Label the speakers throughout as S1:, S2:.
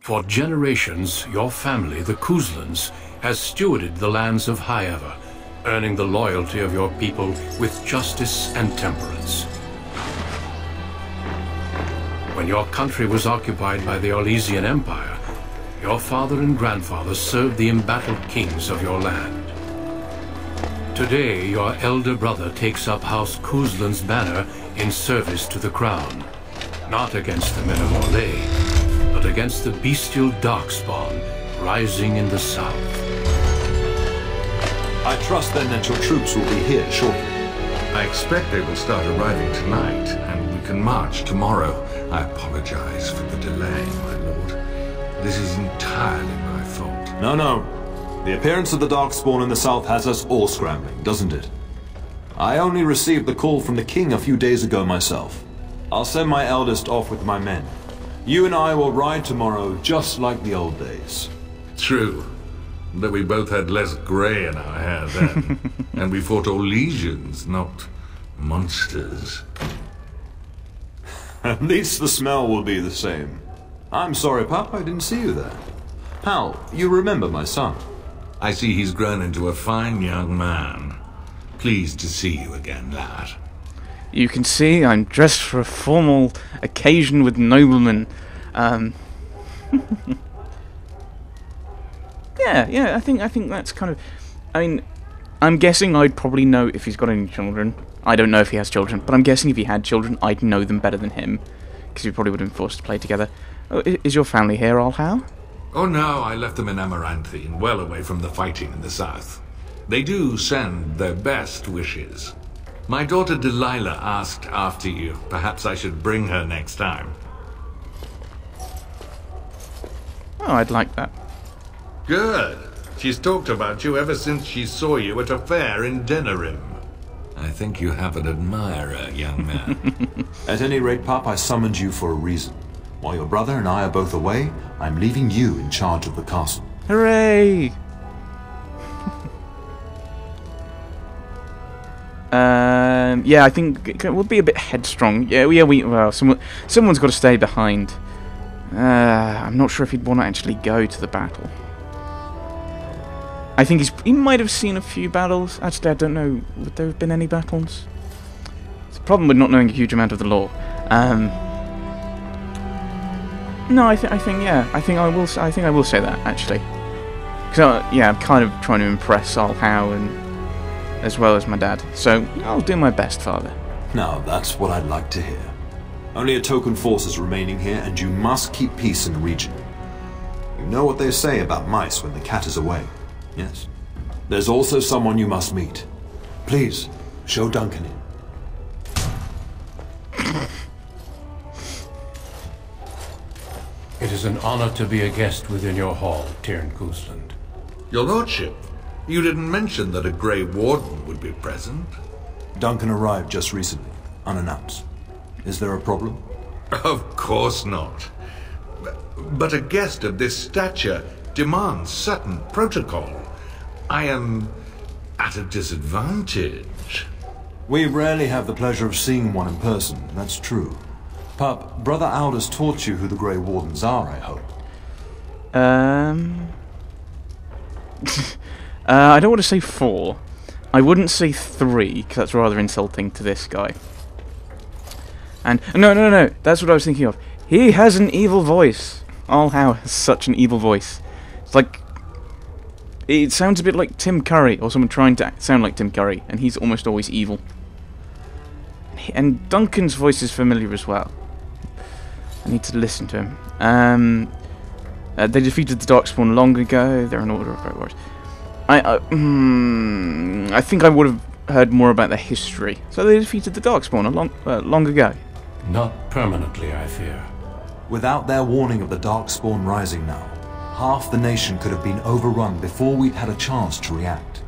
S1: For generations, your family, the Couslands, has stewarded the lands of Highever, earning the loyalty of your people with justice and temperance. When your country was occupied by the Orlesian Empire, your father and grandfather served the embattled kings of your land. Today, your elder brother takes up House Cousland's banner in service to the crown, not against the men of Orlais, but against the bestial darkspawn rising in the south.
S2: I trust then that your troops will be here shortly.
S3: I expect they will start arriving tonight, and we can march tomorrow. I apologize for the delay, my lord. This is entirely my fault.
S2: No. The appearance of the Darkspawn in the south has us all scrambling, doesn't it? I only received the call from the king a few days ago myself. I'll send my eldest off with my men. You and I will ride tomorrow just like the old days.
S3: True. But we both had less grey in our hair then. And we fought Orlesians, not monsters.
S2: At least the smell will be the same. I'm sorry, Pap, I didn't see you there. Hal, you remember my son?
S3: I see he's grown into a fine young man. Pleased to see you again, lad.
S4: You can see I'm dressed for a formal occasion with noblemen. Yeah, I think that's kind of... I mean, I'm guessing I'd probably know if he's got any children. I don't know if he has children, but I'm guessing if he had children, I'd know them better than him, because we probably would have been forced to play together. Oh, is your family here, all Hal?
S3: Oh no, I left them in Amaranthine, well away from the fighting in the south. They do send their best wishes. My daughter Delilah asked after you. Perhaps I should bring her next time.
S4: Oh, I'd like that.
S3: Good. She's talked about you ever since she saw you at a fair in Denerim. I think you have an admirer, young man.
S2: At any rate, Pap, I summoned you for a reason. While your brother and I are both away, I'm leaving you in charge of the castle.
S4: Hooray! Yeah, I think it will be a bit headstrong. Well, someone's got to stay behind. I'm not sure if he'd want to actually go to the battle. I think he might have seen a few battles. Actually, I don't know. Would there have been any battles? It's a problem with not knowing a huge amount of the lore. No, I think I will say that actually. Because I'm kind of trying to impress Al Howe and as well as my dad. So I'll do my best, Father.
S2: Now that's what I'd like to hear. Only a token force is remaining here, and you must keep peace in the region. You know what they say about mice when the cat is away. Yes. There's also someone you must meet. Please, show Duncan in.
S1: It is an honor to be a guest within your hall, Tyrn Cousland.
S3: Your lordship, you didn't mention that a Grey Warden would be present.
S2: Duncan arrived just recently, unannounced. Is there a problem?
S3: Of course not. But a guest of this stature demands certain protocol. I am at a disadvantage.
S2: We rarely have the pleasure of seeing one in person, that's true. Pup, Brother Aldous taught you who the Grey Wardens are, I hope.
S4: I don't want to say 4. I wouldn't say 3, because that's rather insulting to this guy. And no, that's what I was thinking of. He has an evil voice. Al Howe has such an evil voice. It's like, it sounds a bit like Tim Curry, or someone trying to sound like Tim Curry, and he's almost always evil. And Duncan's voice is familiar as well. I need to listen to him. They defeated the Darkspawn long ago. They're an order of great wars. I think I would have heard more about their history. So they defeated the Darkspawn long ago.
S1: Not permanently, I fear.
S2: Without their warning of the Darkspawn rising now, half the nation could have been overrun before we'd had a chance to react.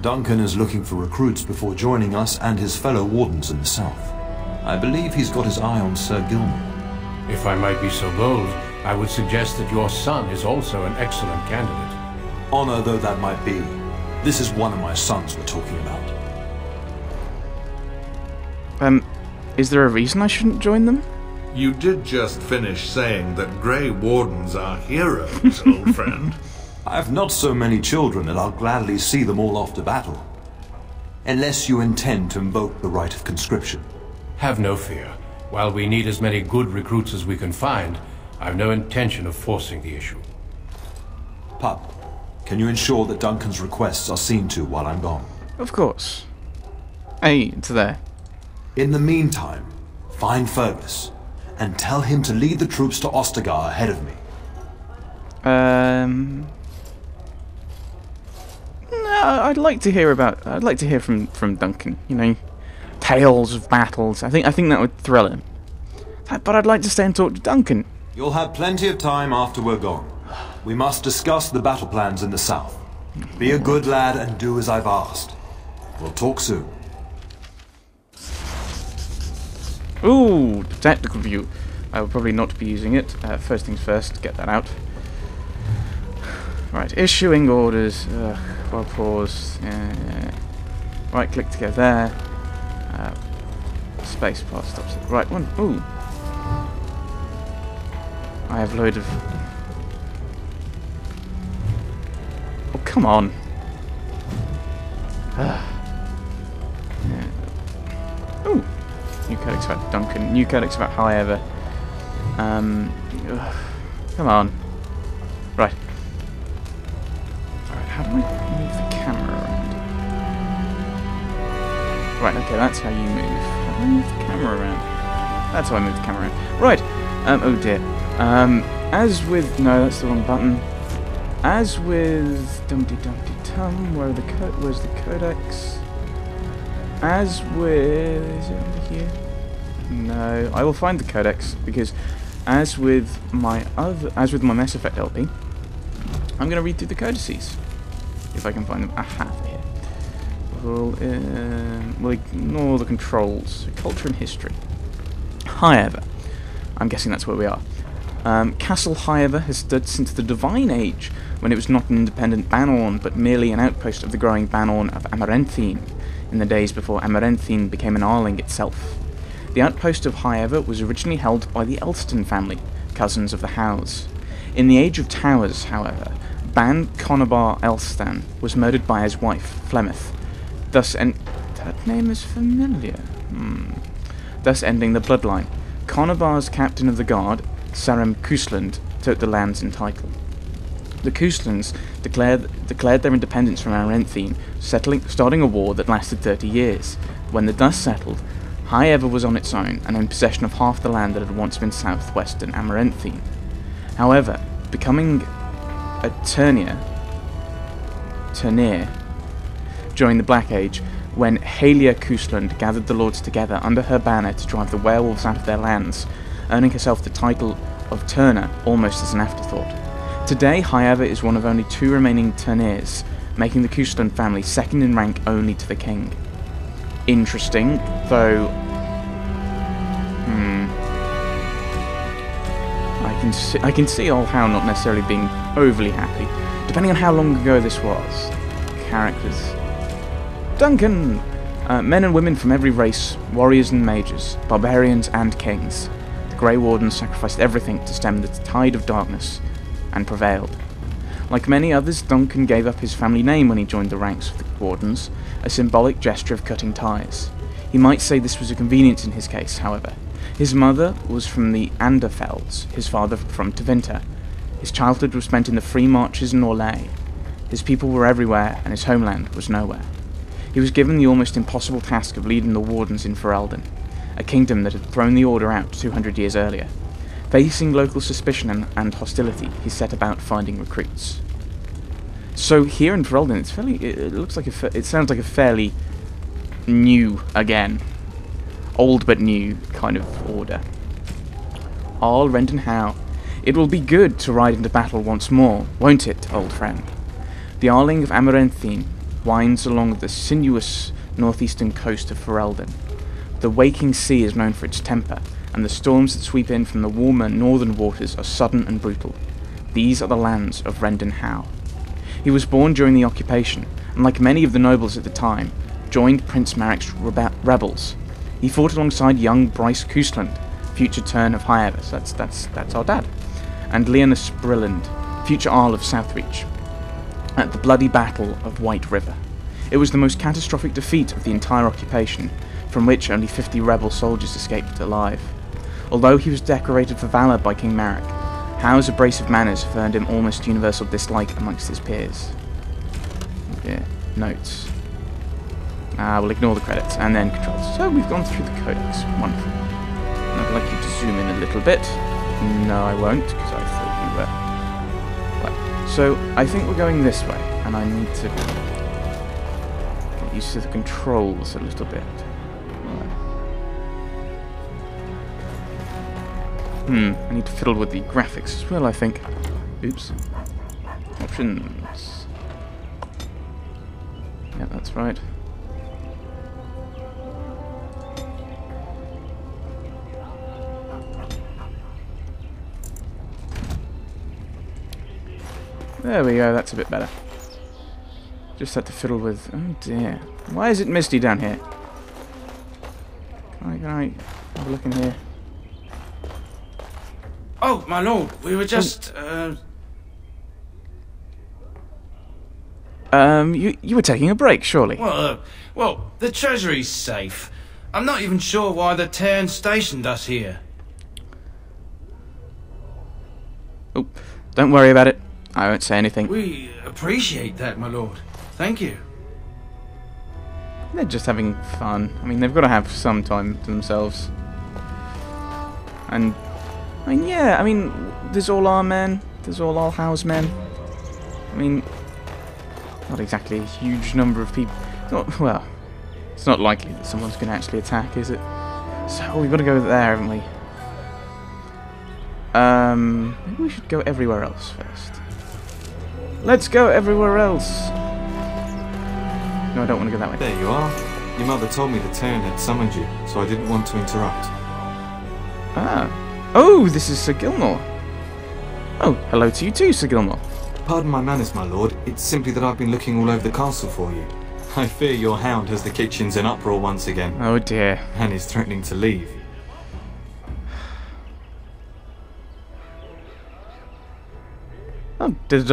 S2: Duncan is looking for recruits before joining us and his fellow wardens in the south. I believe he's got his eye on Sir Gilmore.
S1: If I might be so bold, I would suggest that your son is also an excellent candidate.
S2: Honor though that might be, this is one of my sons we're talking about.
S4: Is there a reason I shouldn't join them?
S3: You did just finish saying that Grey Wardens are heroes, old friend.
S2: I have not so many children, and I'll gladly see them all off to battle. Unless you intend to invoke the right of conscription.
S1: Have no fear. While we need as many good recruits as we can find, I've no intention of forcing the issue.
S2: Pup, can you ensure that Duncan's requests are seen to while I'm gone?
S4: Of course. Hey, it's there.
S2: In the meantime, find Fergus, and tell him to lead the troops to Ostagar ahead of me.
S4: No, I'd like to hear from Duncan, you know. Tales of battles. I think that would thrill him. But I'd like to stay and talk to Duncan.
S2: You'll have plenty of time after we're gone. We must discuss the battle plans in the south. Be a good lad and do as I've asked. We'll talk soon.
S4: Ooh, tactical view. I will probably not be using it. First things first, get that out. Right, issuing orders. Well, pause. Right click to go there. Space bar stops it. Right one. Ooh. I have load of. Oh, come on. Ooh. New codex about Duncan. New codex about however. Come on. Right. Alright, how do I move the camera around? Right, okay, that's how you move. How do I move the camera around? That's how I move the camera around. Right. Oh dear. As with... No, that's the wrong button. As with... Dumpty Dumpty Tum, where's the codex? As with... Is it under here? No, I will find the codex, because as with my Mass Effect LP, I'm going to read through the codices. If I can find them. Aha, here. We'll ignore the controls. Culture and history. However, I'm guessing that's where we are. Castle However has stood since the Divine Age, when it was not an independent Banorn, but merely an outpost of the growing Banorn of Amaranthine, in the days before Amaranthine became an Arling itself. The outpost of However was originally held by the Elston family, cousins of the Howes. In the Age of Towers, however, Ban Conabar Elstan was murdered by his wife, Flemeth, that name is familiar. Thus ending the bloodline. Conabar's captain of the guard, Sarim Cousland, took the lands and title. The Couslands declared their independence from Amaranthine, starting a war that lasted 30 years. When the dust settled, However was on its own and in possession of half the land that had once been southwestern Amaranthine. However, becoming a Turnier during the Black Age, when Halia Cousland gathered the lords together under her banner to drive the werewolves out of their lands, earning herself the title of Turner almost as an afterthought. Today, However is one of only 2 remaining Turniers, making the Cousland family second in rank only to the king. Interesting, though. I can see old Hound not necessarily being overly happy, depending on how long ago this was. Characters. Duncan! Men and women from every race, warriors and mages, barbarians and kings. The Grey Wardens sacrificed everything to stem the tide of darkness, and prevailed. Like many others, Duncan gave up his family name when he joined the ranks of the Wardens, a symbolic gesture of cutting ties. He might say this was a convenience in his case, however. His mother was from the Anderfelds, his father from Tevinter. His childhood was spent in the free marches in Orlais. His people were everywhere, and his homeland was nowhere. He was given the almost impossible task of leading the Wardens in Ferelden, a kingdom that had thrown the Order out 200 years earlier. Facing local suspicion and hostility, he set about finding recruits. So here in Ferelden, it sounds like a fairly new, again, old but new kind of order. All rend and how. It will be good to ride into battle once more, won't it, old friend? The Arling of Amaranthine winds along the sinuous northeastern coast of Ferelden. The waking sea is known for its temper, and the storms that sweep in from the warmer northern waters are sudden and brutal. These are the lands of Rend and How. He was born during the occupation, and like many of the nobles at the time, joined Prince Maric's rebels. He fought alongside young Bryce Cousland, future Turn of Hyevus. That's our dad. And Leonus Brilland, future Arl of Southreach, at the bloody Battle of White River. It was the most catastrophic defeat of the entire occupation, from which only 50 rebel soldiers escaped alive. Although he was decorated for valour by King Marek, Howe's abrasive manners have earned him almost universal dislike amongst his peers. Yeah, notes. We'll ignore the credits, and then controls. So we've gone through the Codex. Wonderful. I'd like you to zoom in a little bit. No, I won't, because I thought you were. Right, so I think we're going this way, and I need to get used to the controls a little bit. I need to fiddle with the graphics as well, I think. Oops. Options. Yeah, that's right. There we go, that's a bit better. Just had to fiddle with... Oh dear. Why is it misty down here? Can I have a look in here?
S5: Oh, my lord, we were just,
S4: You were taking a break, surely?
S5: Well, the treasury's safe. I'm not even sure why the Tern stationed us here.
S4: Oh, don't worry about it. I won't say anything.
S5: We appreciate that, my lord. Thank you.
S4: They're just having fun. I mean, they've got to have some time to themselves. And, yeah, there's all our men. There's all our house men. I mean, not exactly a huge number of people. Well, it's not likely that someone's going to actually attack, is it? So we've got to go there, haven't we? Maybe we should go everywhere else first. Let's go everywhere else. No, I don't want to go that way.
S2: There you are. Your mother told me the Tern had summoned you, so I didn't want to interrupt.
S4: Oh, this is Sir Gilmore. Oh, hello to you too, Sir Gilmore.
S2: Pardon my manners, my lord. It's simply that I've been looking all over the castle for you. I fear your hound has the kitchens in uproar once again.
S4: Oh dear.
S2: And is threatening to leave.
S4: Oh, did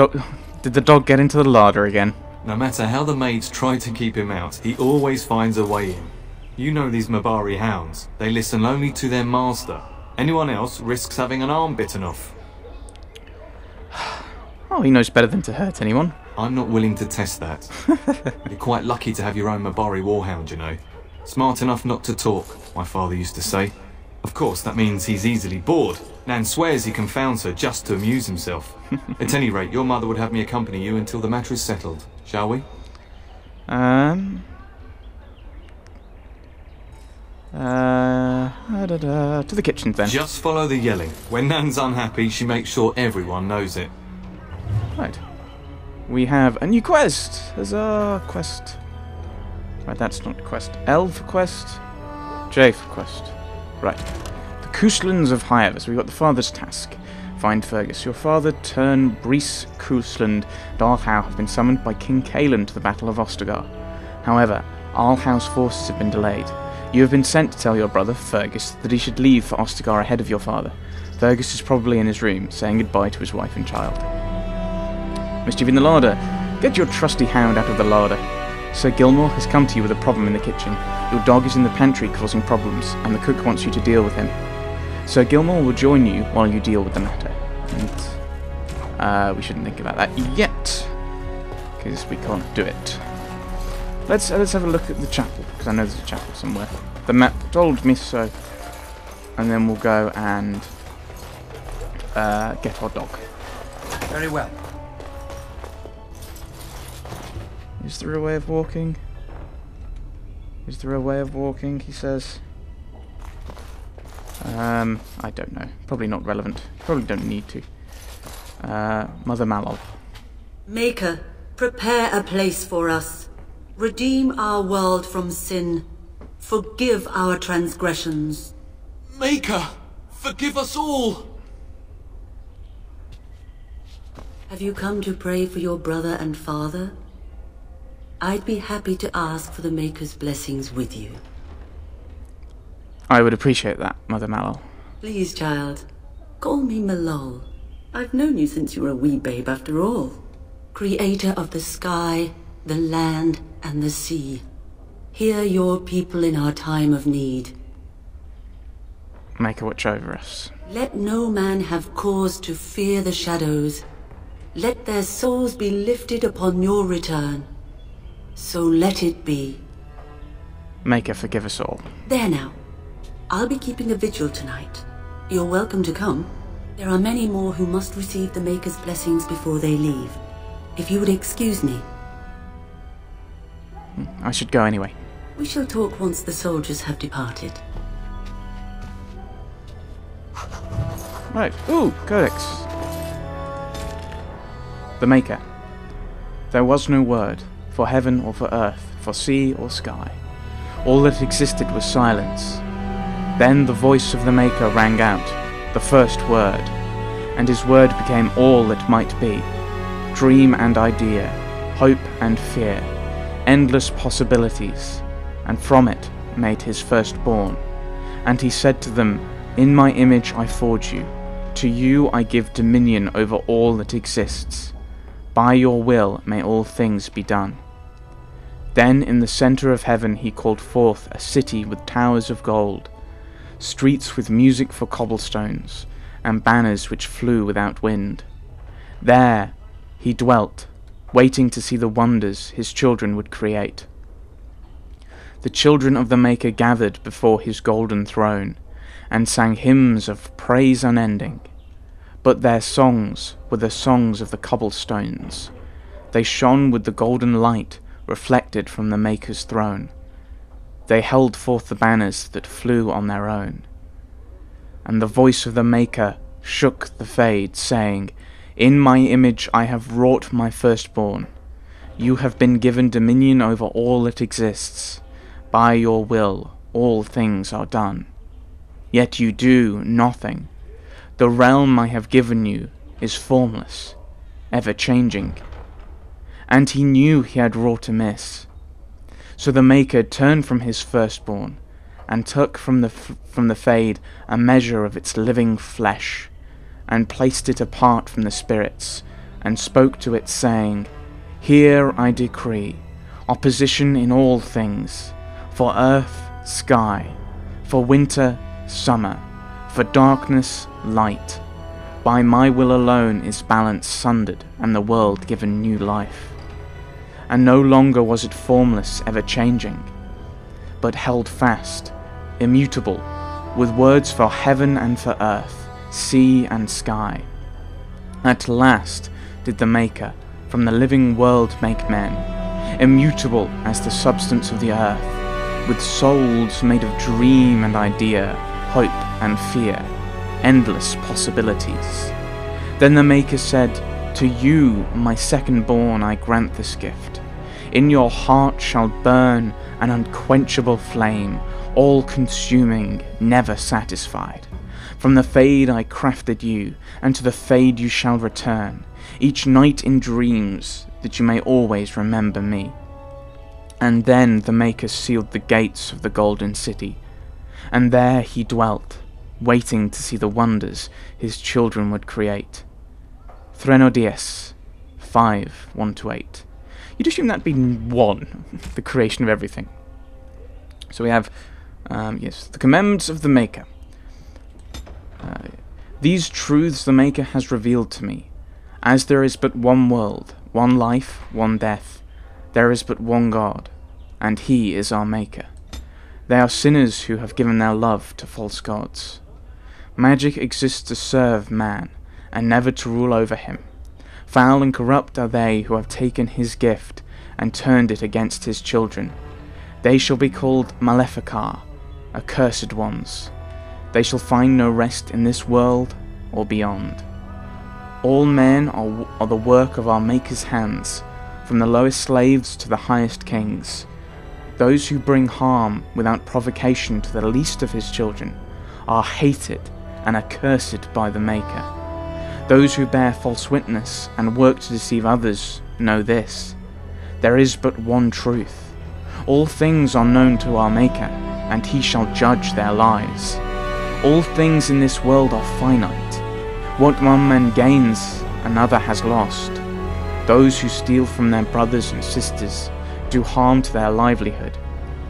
S4: the dog get into the larder again?
S2: No matter how the maids try to keep him out, he always finds a way in. You know these Mabari hounds. They listen only to their master. Anyone else risks having an arm bitten off.
S4: Oh, he knows better than to hurt anyone.
S2: I'm not willing to test that. You're quite lucky to have your own Mabari warhound, you know. Smart enough not to talk, my father used to say. Of course, that means he's easily bored. Nan swears he confounds her just to amuse himself. At any rate, your mother would have me accompany you until the matter is settled, shall we?
S4: To the kitchen then.
S2: Just follow the yelling. When Nan's unhappy, she makes sure everyone knows it.
S4: Right. We have a new quest. Huzzah, quest. Right, that's not quest. L for quest. J for quest. Right. The Couslands of Hyevus. We've got the father's task. Find Fergus. Your father, Tern Brees Cousland, and Arlhow have been summoned by King Caelan to the Battle of Ostagar. However, Arlhow's forces have been delayed. You have been sent to tell your brother, Fergus, that he should leave for Ostagar ahead of your father. Fergus is probably in his room, saying goodbye to his wife and child. Mischief in the larder. Get your trusty hound out of the larder. Sir Gilmore has come to you with a problem in the kitchen. Your dog is in the pantry causing problems, and the cook wants you to deal with him. Sir Gilmore will join you while you deal with the matter. And, we shouldn't think about that yet, because we can't do it. Let's have a look at the chapel, because I know there's a chapel somewhere. The map told me so. And then we'll go and get our dog.
S5: Very well.
S4: Is there a way of walking? Is there a way of walking, he says. I don't know. Probably not relevant. Probably don't need to. Mother Malol.
S6: Maker, prepare a place for us. Redeem our world from sin. Forgive our transgressions.
S7: Maker, forgive us all!
S6: Have you come to pray for your brother and father? I'd be happy to ask for the Maker's blessings with you.
S4: I would appreciate that, Mother Malol.
S6: Please, child. Call me Malol. I've known you since you were a wee babe after all. Creator of the sky, the land, and the sea. Hear your people in our time of need.
S4: Make a watch over us.
S6: Let no man have cause to fear the shadows. Let their souls be lifted upon your return. So let it be.
S4: Maker, forgive us all.
S6: There now. I'll be keeping a vigil tonight. You're welcome to come. There are many more who must receive the Maker's blessings before they leave. If you would excuse me.
S4: I should go anyway.
S6: We shall talk once the soldiers have departed.
S4: Right. Ooh, Codex. The Maker. There was no word, for heaven or for earth, for sea or sky. All that existed was silence. Then the voice of the Maker rang out, the first word, and his word became all that might be. Dream and idea, hope and fear, endless possibilities, and from it made his firstborn. And he said to them, In my image I forge you. To you I give dominion over all that exists. By your will may all things be done. Then in the center of heaven he called forth a city with towers of gold, streets with music for cobblestones, and banners which flew without wind. There he dwelt, waiting to see the wonders his children would create. The children of the Maker gathered before his golden throne, and sang hymns of praise unending. But their songs were the songs of the cobblestones. They shone with the golden light reflected from the Maker's throne. They held forth the banners that flew on their own. And the voice of the Maker shook the fade, saying, In my image I have wrought my firstborn. You have been given dominion over all that exists. By your will all things are done. Yet you do nothing. The realm I have given you is formless, ever-changing. And he knew he had wrought amiss. So the Maker turned from his firstborn, and took from the fade a measure of its living flesh, and placed it apart from the spirits, and spoke to it, saying, Here I decree opposition in all things, for earth, sky, for winter, summer, for darkness, light. By my will alone is balance sundered, and the world given new life. And no longer was it formless, ever-changing, but held fast, immutable, with words for heaven and for earth, sea and sky. At last did the Maker from the living world make men, immutable as the substance of the earth, with souls made of dream and idea, hope and fear, endless possibilities. Then the Maker said, To you, my second-born, I grant this gift. In your heart shall burn an unquenchable flame, all-consuming, never satisfied. From the fade I crafted you, and to the fade you shall return, each night in dreams, that you may always remember me. And then the Maker sealed the gates of the golden city, and there he dwelt, waiting to see the wonders his children would create. Threnodies 5:1-8. You'd assume that'd be 1, the creation of everything. So we have, the commandments of the Maker. These truths the Maker has revealed to me. As there is but one world, one life, one death, there is but one God, and he is our Maker. They are sinners who have given their love to false gods. Magic exists to serve man, and never to rule over him. Foul and corrupt are they who have taken his gift and turned it against his children. They shall be called Maleficar, accursed ones. They shall find no rest in this world or beyond. All men are the work of our Maker's hands, from the lowest slaves to the highest kings. Those who bring harm without provocation to the least of his children are hated and accursed by the Maker. Those who bear false witness and work to deceive others know this: there is but one truth. All things are known to our Maker, and he shall judge their lies. All things in this world are finite. What one man gains, another has lost. Those who steal from their brothers and sisters do harm to their livelihood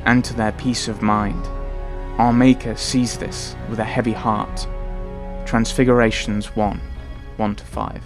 S4: and to their peace of mind. Our Maker sees this with a heavy heart. Transfigurations 1:1-5.